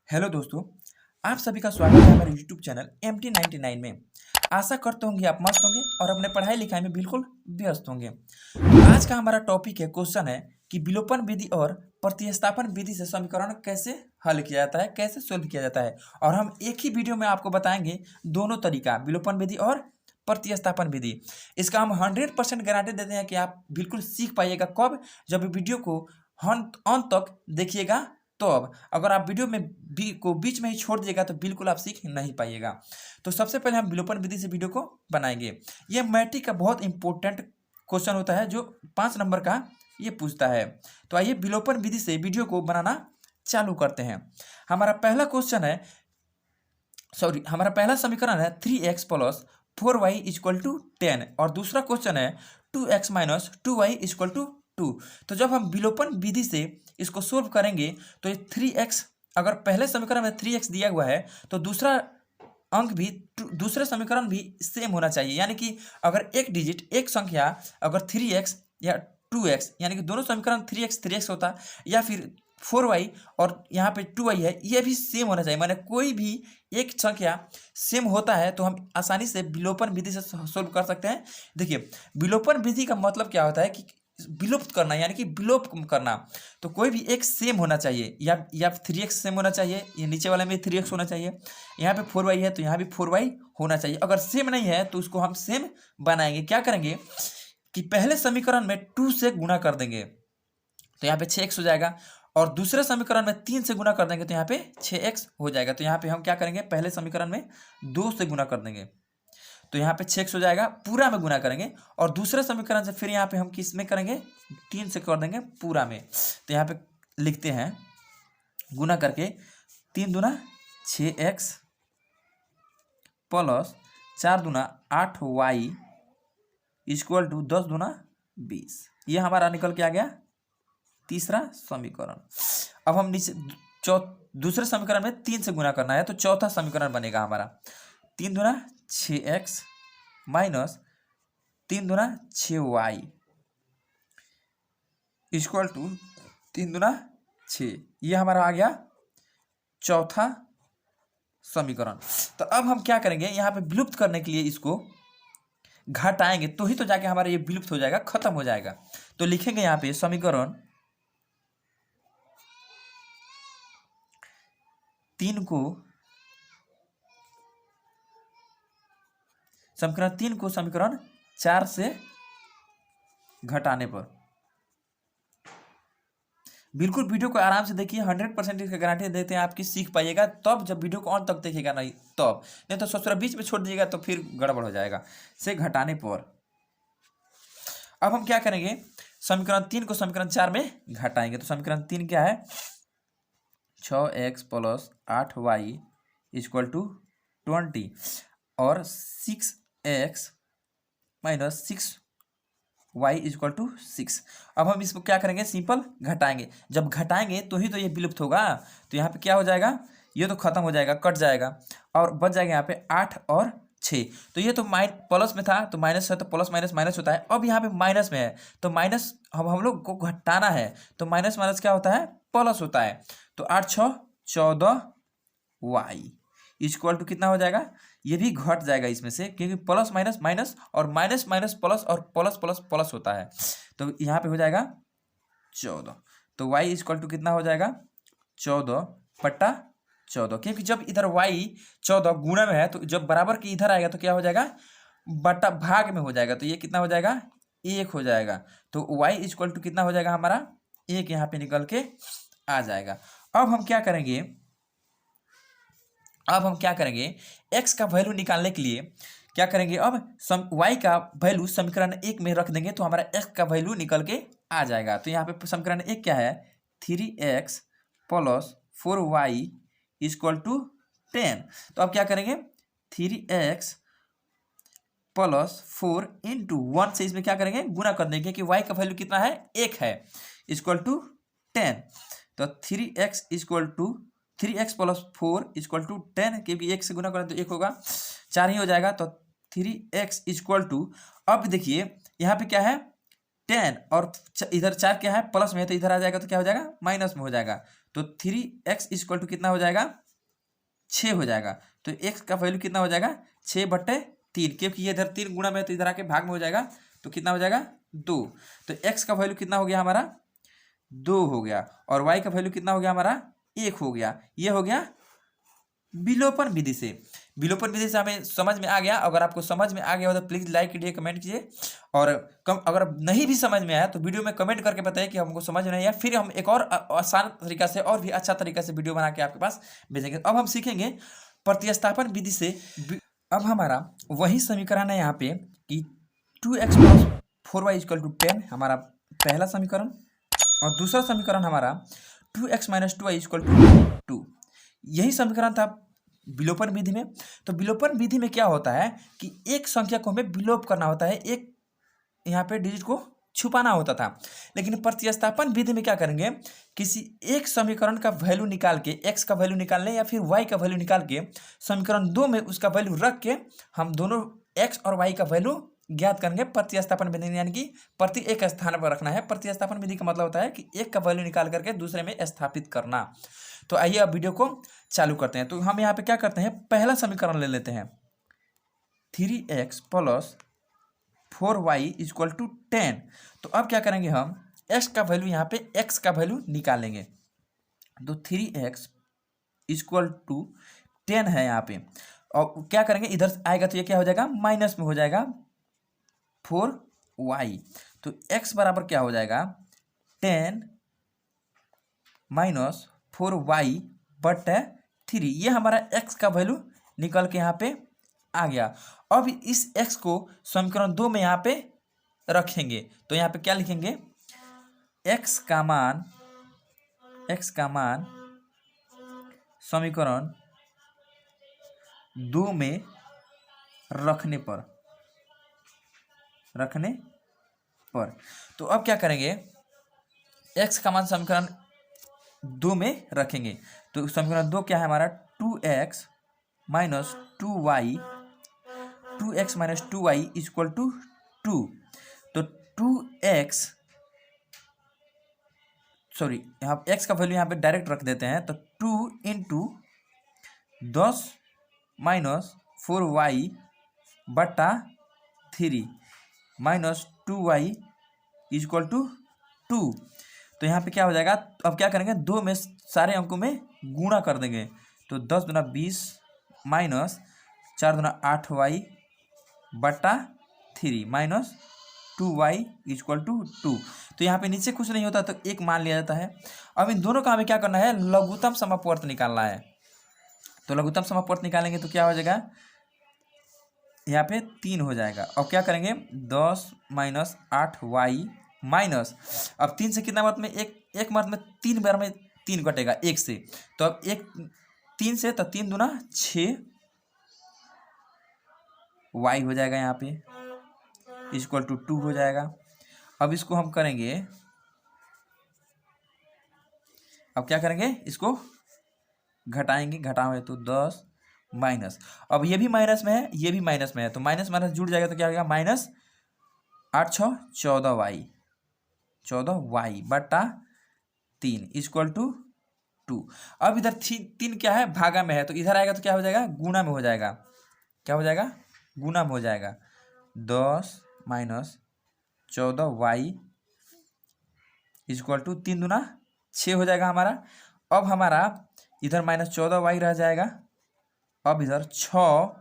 Hello दोस्तों, आप सभी का स्वागत है हमारे यूट्यूब चैनल MT99 में। आशा करता हूँ कि आप मस्त होंगे और अपने पढ़ाई लिखाई में बिल्कुल व्यस्त होंगे। तो आज का हमारा टॉपिक है, क्वेश्चन है कि विलोपन विधि और प्रतिस्थापन विधि से समीकरण कैसे हल किया जाता है, कैसे सोल्व किया जाता है। और हम एक ही वीडियो में आपको बताएंगे दोनों तरीका, विलोपन विधि और प्रतिस्थापन विधि। इसका हम 100% गारंटी देते हैं कि आप बिल्कुल सीख पाइएगा। कब? जब वीडियो को अंत तक देखिएगा। तो अब अगर आप वीडियो में बीच में ही छोड़ दिएगा तो बिल्कुल आप सीख नहीं पाइएगा। तो सबसे पहले हम विलोपन विधि से वीडियो को बनाएंगे। ये मैट्रिक का बहुत इंपॉर्टेंट क्वेश्चन होता है जो 5 नंबर का ये पूछता है। तो आइए विलोपन विधि से वीडियो को बनाना चालू करते हैं। हमारा पहला क्वेश्चन है, हमारा पहला समीकरण है 3x plus 4y equal to 10 और दूसरा क्वेश्चन है 2x minus 2y equal to 2। तो जब हम विलोपन विधि से इसको सोल्व करेंगे तो ये 3x, अगर पहले समीकरण में 3x दिया हुआ है तो दूसरा अंक भी, दूसरे समीकरण भी सेम होना चाहिए। यानी कि अगर एक डिजिट, एक संख्या अगर 3x या 2x, यानी कि दोनों समीकरण 3x होता या फिर 4y और यहाँ पे 2y है, ये भी सेम होना चाहिए। माने कोई भी एक संख्या सेम होता है तो हम आसानी से विलोपन विधि से सोल्व कर सकते हैं। देखिए, विलोपन विधि का मतलब क्या होता है कि विलुप्त करना, यानी कि विलोप करना। तो कोई भी एक सेम होना चाहिए, या 3x सेम होना चाहिए, ये नीचे वाले में 3x होना चाहिए, यहाँ पे 4y है तो यहाँ भी 4y होना चाहिए। अगर सेम नहीं है तो उसको हम सेम बनाएंगे। क्या करेंगे कि पहले समीकरण में 2 से गुणा कर देंगे तो यहाँ पे 6x हो जाएगा, और दूसरे समीकरण में 3 से गुणा कर देंगे तो यहाँ पे 6x हो जाएगा। तो यहाँ पे हम क्या करेंगे, पहले समीकरण में 2 से गुणा कर देंगे तो यहाँ पे 6x हो जाएगा, पूरा में गुणा करेंगे। और दूसरे समीकरण से फिर यहाँ पे हम किस में करेंगे, 3 से कर देंगे पूरा में। तो यहाँ पे लिखते हैं गुणा करके 3 दूना 6x प्लस 4 दूना 8y इक्वल टू 10 दूना 20। ये हमारा निकल के आ गया तीसरा समीकरण। अब हम नीचे दूसरे समीकरण में 3 से गुणा करना है तो चौथा समीकरण बनेगा हमारा 3 दूना 6x माइनस 3 दूना 6y इक्वल टू 3 दूना 6। ये हमारा आ गया चौथा समीकरण। तो अब हम क्या करेंगे, यहाँ पे विलुप्त करने के लिए इसको घटाएंगे तो ही तो जाके हमारा ये विलुप्त हो जाएगा, खत्म हो जाएगा। तो लिखेंगे यहाँ पे समीकरण 3 को समीकरण 4 से घटाने पर। बिल्कुल वीडियो को आराम से देखिए, 100% इसका गारंटी देते हैं आपकी सीख पाइएगा। तब जब वीडियो को अंत तक देखिएगा, नहीं तो सोच बीच में छोड़ दीजिएगा तो फिर गड़बड़ हो जाएगा। से घटाने पर अब हम क्या करेंगे, समीकरण 3 को समीकरण 4 में घटाएंगे। तो समीकरण 3 क्या है, 6x plus 8y equal to 20 और 6x minus 6y equal to 6। अब हम इसको क्या करेंगे, सिंपल घटाएंगे। जब घटाएंगे तो ही तो ये विलुप्त होगा। तो यहाँ पे क्या हो जाएगा, ये तो खत्म हो जाएगा, कट जाएगा, और बच जाएगा यहाँ पे 8 और 6। तो ये तो प्लस में था तो माइनस है, तो प्लस माइनस माइनस होता है। अब यहाँ पे माइनस में है तो माइनस हम लोग को घटाना है, तो माइनस माइनस क्या होता है, प्लस होता है। तो 8 6 14y इक्वल टू कितना हो जाएगा, ये भी घट जाएगा इसमें से, क्योंकि प्लस माइनस माइनस और माइनस माइनस प्लस और प्लस प्लस प्लस होता है। तो यहाँ पे हो जाएगा 14। तो y इक्वल टू कितना हो जाएगा, 14/14, क्योंकि जब इधर y 14 गुणा में है तो जब बराबर की इधर आएगा तो क्या हो जाएगा, बटा भाग में हो जाएगा। तो ये कितना हो जाएगा, 1 हो जाएगा। तो y इक्वल टू कितना हो जाएगा हमारा, 1 यहाँ पे निकल के आ जाएगा। अब हम क्या करेंगे, x का वैल्यू निकालने के लिए क्या करेंगे, अब y का वैल्यू समीकरण 1 में रख देंगे तो हमारा x का वैल्यू निकल के आ जाएगा। तो यहाँ पे समीकरण 1 क्या है, 3x plus 4y equal to 10। तो अब क्या करेंगे, 3x प्लस 4 इंटू 1 से इसमें क्या करेंगे, गुना कर देंगे कि y का वैल्यू कितना है, 1 है, इक्वल टू 10। तो 3x प्लस 4 इक्वल टू 10, क्योंकि 1 से गुना करें तो 1 होगा, 4 ही हो जाएगा। तो 3x इक्वल टू, अब देखिए यहाँ पे क्या है 10 और इधर 4 क्या है प्लस में है, तो इधर आ जाएगा तो क्या हो जाएगा माइनस में हो जाएगा। तो 3x इक्वल टू कितना हो जाएगा, 6 हो जाएगा। तो x का वैल्यू कितना हो जाएगा, 6/3, क्योंकि ये इधर 3 गुणा में है तो इधर आके भाग में हो जाएगा, तो कितना हो जाएगा 2। तो x का वैल्यू कितना हो गया हमारा, 2 हो गया, और y का वैल्यू कितना हो गया हमारा, 1 हो गया। ये हो गया विलोपन विधि से। विलोपन विधि से हमें समझ में आ गया। अगर आपको समझ में आ गया हो तो प्लीज़ लाइक कीजिए, कमेंट कीजिए, और अगर नहीं भी समझ में आया तो वीडियो में कमेंट करके बताइए कि हमको समझ में नहीं आया, फिर हम एक और आसान तरीका से और भी अच्छा तरीका से वीडियो बना के आपके पास भेजेंगे। अब हम सीखेंगे प्रतिस्थापन विधि से। अब हमारा वही समीकरण है यहाँ पे कि 2x + 4y = 10 हमारा पहला समीकरण, और दूसरा समीकरण हमारा 2x - 2y = 2। यही समीकरण था विलोपन विधि में। तो विलोपन विधि में क्या होता है कि एक संख्या को हमें विलोप करना होता है, एक यहाँ पे डिजिट को छुपाना होता था। लेकिन प्रतिस्थापन विधि में क्या करेंगे, किसी एक समीकरण का वैल्यू निकाल के, x का वैल्यू निकाल लें या फिर y का वैल्यू निकाल के, समीकरण 2 में उसका वैल्यू रख के हम दोनों x और y का वैल्यू ज्ञात करेंगे। प्रतिस्थापन विधि यानी कि प्रति एक स्थान पर रखना है। प्रतिस्थापन विधि का मतलब होता है कि एक का वैल्यू निकाल करके दूसरे में स्थापित करना। तो आइए अब वीडियो को चालू करते हैं। तो हम यहाँ पे क्या करते हैं, पहला समीकरण ले लेते हैं, 3x + 4y = 10। तो अब क्या करेंगे, हम x का वैल्यू यहाँ पे x का वैल्यू निकालेंगे। तो 3x = 10 है यहाँ पे, और क्या करेंगे, इधर आएगा तो ये क्या हो जाएगा, माइनस में हो जाएगा 4y। तो x बराबर क्या हो जाएगा, 10 - 4y/3। ये हमारा x का वैल्यू निकल के यहाँ पे आ गया। अब इस x को समीकरण 2 में यहाँ पे रखेंगे। तो यहाँ पे क्या लिखेंगे, x का मान समीकरण 2 में रखने पर तो अब क्या करेंगे, x का मान समीकरण 2 में रखेंगे। तो समीकरण 2 क्या है हमारा, 2x - 2y = 2। तो 2x, सॉरी, यहाँ x का वैल्यू यहाँ पे डायरेक्ट रख देते हैं। तो 2 × 10 - 4y/3 -2y = 2। तो यहाँ पे क्या हो जाएगा, अब क्या करेंगे, 2 में सारे अंकों में गुणा कर देंगे। तो 10 × 20 - 4 × 8y/3 -2y = 2। तो यहाँ पे नीचे कुछ नहीं होता तो एक मान लिया जाता है। अब इन दोनों का हमें क्या करना है, लघुत्तम समवर्त निकालना है। तो लघुत्तम समवर्त निकालेंगे तो क्या हो जाएगा, यहाँ पे 3 हो जाएगा। और क्या करेंगे, 10 - 8y माइनस, अब 3 से कितना बार में, एक बार में 3 बार में 3 कटेगा 1 से। तो अब 3 से, तो 3 दूना 6 y हो जाएगा यहाँ पे = 2 हो जाएगा। अब इसको हम करेंगे, अब क्या करेंगे, इसको घटाएंगे, घटाओगे तो 10 माइनस, अब ये भी माइनस में है, ये भी माइनस में है, तो माइनस माइनस जुड़ जाएगा तो क्या हो गया, -8 × 6 = 14y, 14y/3 = 2। अब इधर 3 क्या है, भागा में है, तो इधर आएगा तो क्या हो जाएगा, गुणा में हो जाएगा। क्या हो जाएगा, गुणा में हो जाएगा। 10 - 14y = 3 दूना 6 हो जाएगा हमारा। अब हमारा इधर -14y रह जाएगा। अब इधर 6,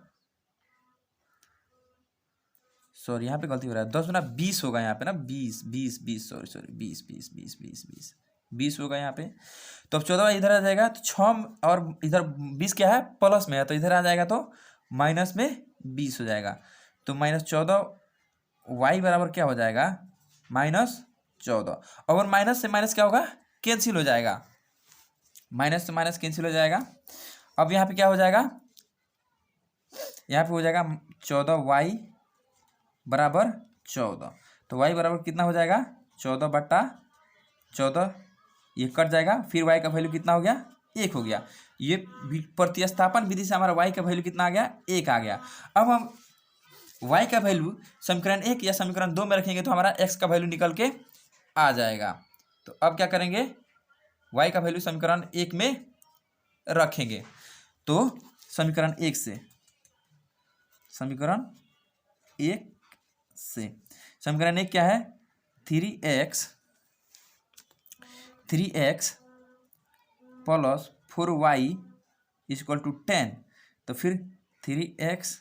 सॉरी यहाँ पे गलती हो रहा है, 10 दूना 20 होगा यहाँ पे ना, 20 सॉरी 20 होगा यहाँ पे। तो अब 14 इधर आ जाएगा, तो 6 और इधर 20 क्या है, प्लस में है, तो इधर आ जाएगा तो माइनस में 20 हो जाएगा। तो -14y बराबर क्या हो जाएगा, -14। और माइनस से माइनस क्या होगा, कैंसिल हो जाएगा, माइनस से माइनस कैंसिल हो जाएगा। अब यहाँ पे क्या हो जाएगा, यहाँ पे हो जाएगा 14y = 14। तो y बराबर कितना हो जाएगा, 14/14, ये कट जाएगा। फिर y का वैल्यू कितना हो गया, 1 हो गया। ये प्रतिस्थापन विधि से हमारा y का वैल्यू कितना आ गया, 1 आ गया। अब हम y का वैल्यू समीकरण 1 या समीकरण 2 में रखेंगे तो हमारा x का वैल्यू निकल के आ जाएगा। तो अब क्या करेंगे, y का वैल्यू समीकरण 1 में रखेंगे। तो समीकरण 1 से समीकरण 1 क्या है? 3x plus 4y equal to 10। तो फिर 3x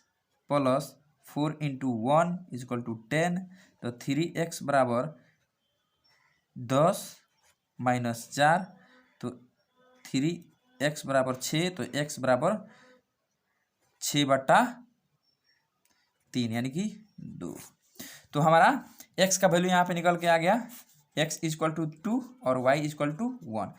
plus 4 into 1 equal to 10। तो 3x बराबर 10 माइनस 4। तो 3x बराबर 6। तो x बराबर 6/3 यानी कि 2। तो हमारा x का वैल्यू यहाँ पे निकल के आ गया, x इक्वल टू 2 और y इक्वल टू 1।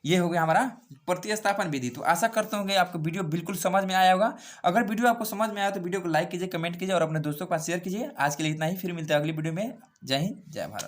ये हो गया हमारा प्रतिस्थापन विधि। तो आशा करते होंगे आपको वीडियो बिल्कुल समझ में आया होगा। अगर वीडियो आपको समझ में आया तो वीडियो को लाइक कीजिए, कमेंट कीजिए और अपने दोस्तों के पास शेयर कीजिए। आज के लिए इतना ही, फिर मिलते हैं अगली वीडियो में। जय हिंद, जय भारत।